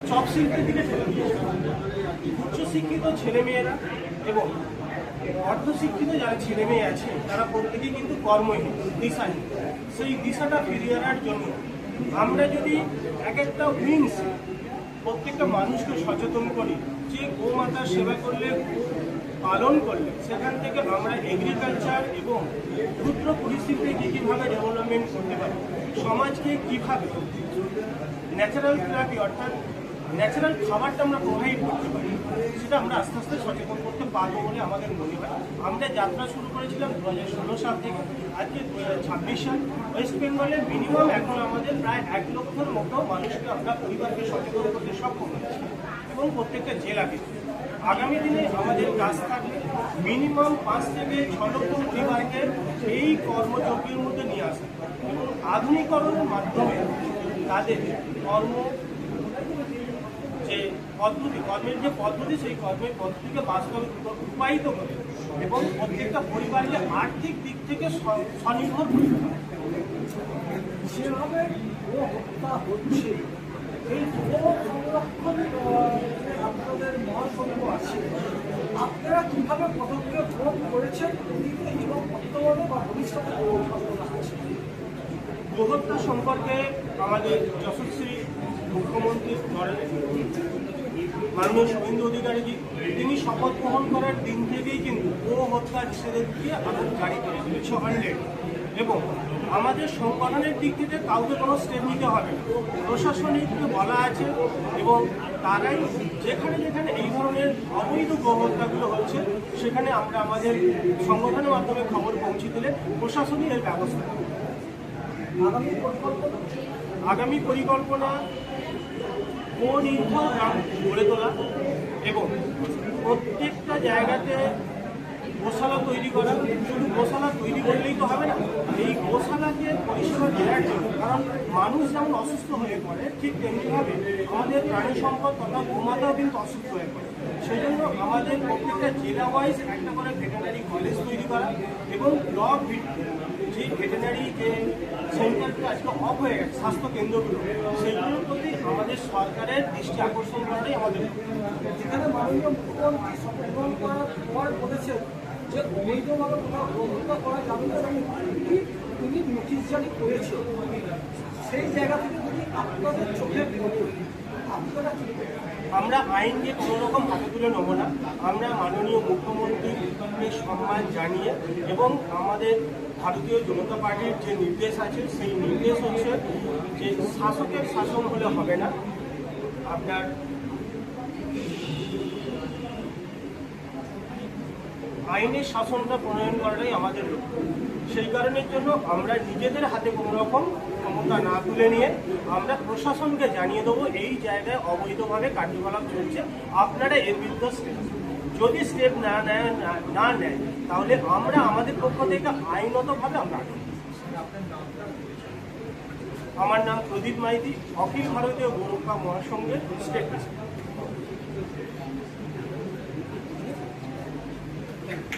সব শিল্পের দিকে ঠেলে দিয়েছে। উচ্চশিক্ষিত ছেলেমেয়েরা এবং অর্ধশিক্ষিত যারা ছেলে মেয়ে আছে তারা প্রত্যেকেই কিন্তু কর্মহীন, দিশাহীন। সেই দিশাটা ফিরিয়ে আনার জন্য আমরা যদি এক একটা উইংস প্রত্যেকটা মানুষকে সচেতন করি যে গোমাতার সেবা করলে, পালন করলে সেখান থেকে আমরা এগ্রিকালচার এবং ক্ষুদ্র পরিস্থিতিতে কীভাবে ডেভেলপমেন্ট করতে পারি, সমাজকে কীভাবে ন্যাচারাল থেরাপি অর্থাৎ ন্যাচারাল খাবারটা আমরা প্রোভাইড করতে পারি, সেটা আমরা আস্তে আস্তে সচেতন করতে পারবো বলে আমাদের মনে হয়। আমরা যাত্রা শুরু করেছিলাম 2016 সাল থেকে, আজকে 2026 সাল। ওয়েস্ট বেঙ্গলে মিনিমাম এখন আমাদের প্রায় 1 লক্ষের মতো মানুষকে আমরা পরিবারকে সচেতন করতে সক্ষম হয়েছি এবং প্রত্যেকটা জেলাকে। আগামী দিনে আমাদের কাজ থাকবে মিনিমাম 5 থেকে 6 লক্ষ পরিবারকে এই কর্মযজ্ঞের মধ্যে নিয়ে আসা এবং আধুনিকরণের মাধ্যমে তাদের যে কর্মের যে পদ্ধতি সেই কর্মের পদ্ধতিকে বাস্তবে রূপায়িত করে এবং প্রত্যেকটা পরিবারকে আর্থিক দিক থেকে স্বনির্ভর করে যেভাবে হত্যা হচ্ছে, এই সংরক্ষণ আপনাদের মহাসংঘ আছে, আপনারা কিভাবে পদক্ষেপ গ্রহণ করেছেন এবং বর্তমানে বা ভবিষ্যতে আছে? গোহত্যা সম্পর্কে আমাদের যশস্বী মুখ্যমন্ত্রী মাননীয় শুভেন্দু অধিকারীজি তিনি শপথ গ্রহণ করার দিন থেকেই কিন্তু গো হত্যা নিষেধাজ্ঞা আরোপ জারি করেছিলেন 600 এবং আমাদের সংগঠনের দিক থেকে কাউকে কোনো স্টেপ নিতে হবে না, প্রশাসনিককে বলা আছে এবং তারাই যেখানে যেখানে এই ধরনের অবৈধ গোহত্যাগুলো হচ্ছে সেখানে আমরা আমাদের সংগঠনের মাধ্যমে খবর পৌঁছে দিলে প্রশাসনিক এর ব্যবস্থা। আগামী পরিকল্পনা নির্ভর গ্রাম গড়ে তোলা এবং প্রত্যেকটা জায়গাতে গোশালা তৈরি করা। শুধু গোশালা তৈরি করলেই তো হবে না, এই গোশালাকে পরিষেবা দেওয়ার জন্য, কারণ মানুষ যেমন অসুস্থ হয়ে পড়ে ঠিক তেমনিভাবে আমাদের প্রাণী সম্পদ তথা গোমাতাও কিন্তু অসুস্থ হয়ে পড়ে। সেই জন্য আমাদের প্রত্যেকটা জেলা ওয়াইজ একটা করে ভেটেনারি কলেজ তৈরি করা এবং ব্লক যে ভেটেনারি যে সেন্টারগুলো আজকে অফ হয়ে গেছে স্বাস্থ্য কেন্দ্রগুলো, সেইগুলোর প্রতি আমাদের সরকারের দৃষ্টি আকর্ষণ করাটাই আমাদের। যেখানে মাননীয় মুখ্যমন্ত্রী শপথ করার পর বলেছেন যে অবৈধভাবে কোথাও গ্রহণতা করা যাবে না, তিনি নোটিশ জারি করেছে, সেই জায়গা থেকে যদি আপনাদের চোখে আপনারা আমরা আইনকে কোনো রকম হাতে তুলে নেব না। আমরা মাননীয় মুখ্যমন্ত্রীকে সম্মান জানিয়ে এবং আমাদের ভারতীয় জনতা পার্টির যে নির্দেশ আছে সেই নির্দেশ হচ্ছে যে শাসকের শাসন হলে হবে না, আপনার আইনের শাসনটা প্রণয়ন করাটাই আমাদের লক্ষ্য। সেই কারণের জন্য আমরা নিজেদের হাতে কোনো রকম ক্ষমতা না তুলে নিয়ে আমরা প্রশাসনকে জানিয়ে দেবো এই জায়গায় অবৈধভাবে কার্যকলাপ চলছে, আপনারা এর বিরুদ্ধে স্টেপ, যদি স্টেপ না নেয় তাহলে আমরা আমাদের পক্ষ থেকে আইনগতভাবে আমরা আটক। আমার নাম প্রদীপ মাইতি, অখিল ভারতীয় গোরক্ষা মহাসংঘের স্টেট প্রেসিডেন্ট।